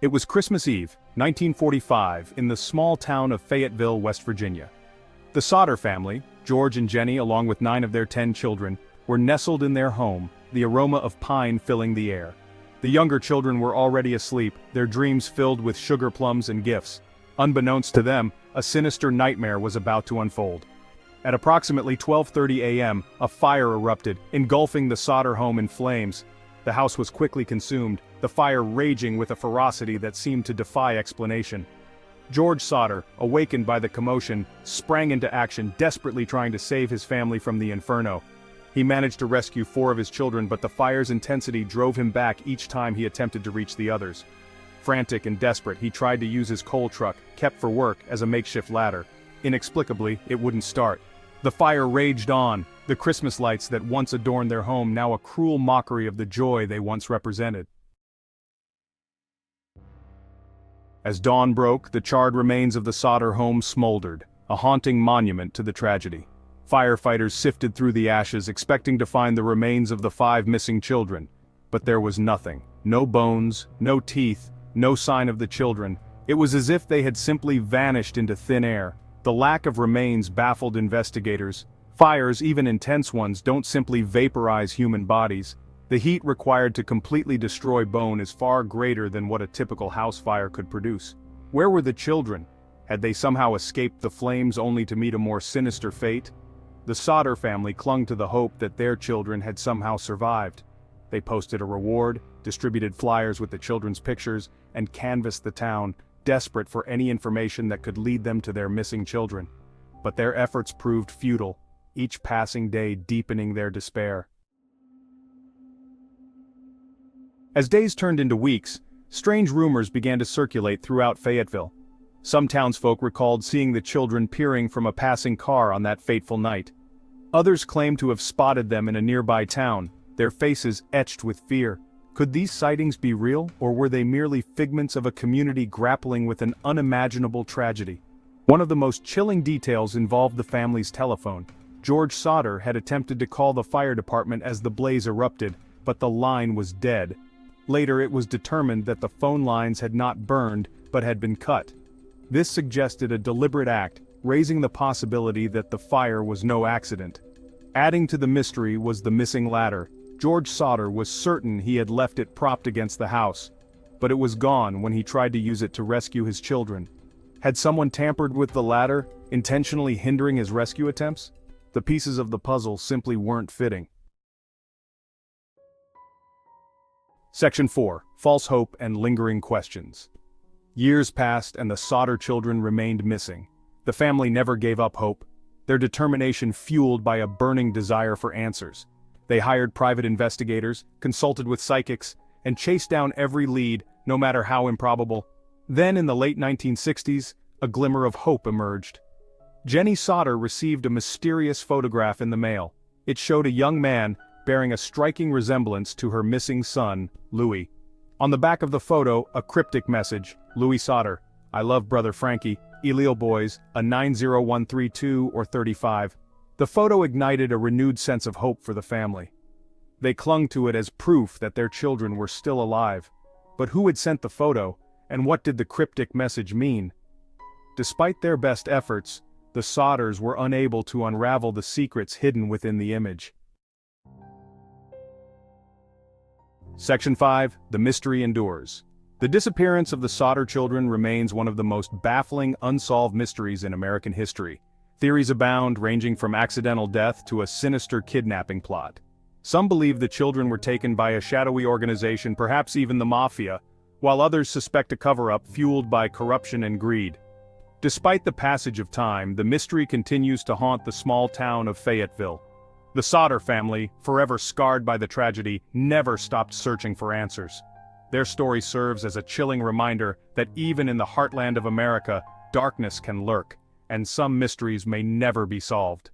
It was Christmas Eve, 1945, in the small town of Fayetteville, West Virginia. The Sodder family, George and Jenny along with 9 of their 10 children, were nestled in their home, the aroma of pine filling the air. The younger children were already asleep, their dreams filled with sugar plums and gifts. Unbeknownst to them, a sinister nightmare was about to unfold. At approximately 12:30 a.m., a fire erupted, engulfing the Sodder home in flames. The house was quickly consumed, the fire raging with a ferocity that seemed to defy explanation. George Sodder, awakened by the commotion, sprang into action, desperately trying to save his family from the inferno. He managed to rescue 4 of his children, but the fire's intensity drove him back each time he attempted to reach the others. Frantic and desperate, he tried to use his coal truck, kept for work, as a makeshift ladder. Inexplicably, it wouldn't start. The fire raged on, the Christmas lights that once adorned their home now a cruel mockery of the joy they once represented. As dawn broke, the charred remains of the Sodder home smoldered, a haunting monument to the tragedy. Firefighters sifted through the ashes, expecting to find the remains of the 5 missing children. But there was nothing. No bones, no teeth, no sign of the children. It was as if they had simply vanished into thin air. The lack of remains baffled investigators. Fires, even intense ones, don't simply vaporize human bodies. The heat required to completely destroy bone is far greater than what a typical house fire could produce. Where were the children? Had they somehow escaped the flames only to meet a more sinister fate? The Sodder family clung to the hope that their children had somehow survived. They posted a reward, distributed flyers with the children's pictures, and canvassed the town, desperate for any information that could lead them to their missing children. But their efforts proved futile, each passing day deepening their despair. As days turned into weeks, strange rumors began to circulate throughout Fayetteville. Some townsfolk recalled seeing the children peering from a passing car on that fateful night. Others claimed to have spotted them in a nearby town, their faces etched with fear. Could these sightings be real, or were they merely figments of a community grappling with an unimaginable tragedy? One of the most chilling details involved the family's telephone. George Sodder had attempted to call the fire department as the blaze erupted, but the line was dead. Later it was determined that the phone lines had not burned, but had been cut. This suggested a deliberate act, raising the possibility that the fire was no accident. Adding to the mystery was the missing ladder. George Sodder was certain he had left it propped against the house, but it was gone when he tried to use it to rescue his children. Had someone tampered with the ladder, intentionally hindering his rescue attempts? The pieces of the puzzle simply weren't fitting. Section 4. False Hope and Lingering Questions. Years passed and the Sodder children remained missing. The family never gave up hope, their determination fueled by a burning desire for answers. They hired private investigators, consulted with psychics, and chased down every lead, no matter how improbable. Then in the late 1960s, a glimmer of hope emerged. Jenny Sodder received a mysterious photograph in the mail. It showed a young man bearing a striking resemblance to her missing son, Louis. On the back of the photo, a cryptic message: Louis Sodder, I love brother Frankie, Elio boys, a 90132 or 35. The photo ignited a renewed sense of hope for the family. They clung to it as proof that their children were still alive. But who had sent the photo, and what did the cryptic message mean? Despite their best efforts, the Sodders were unable to unravel the secrets hidden within the image. Section 5. The Mystery Endures. The disappearance of the Sodder children remains one of the most baffling unsolved mysteries in American history. Theories abound, ranging from accidental death to a sinister kidnapping plot. Some believe the children were taken by a shadowy organization, perhaps even the mafia, while others suspect a cover-up fueled by corruption and greed. Despite the passage of time, the mystery continues to haunt the small town of Fayetteville. The Sodder family, forever scarred by the tragedy, never stopped searching for answers. Their story serves as a chilling reminder that even in the heartland of America, darkness can lurk, and some mysteries may never be solved.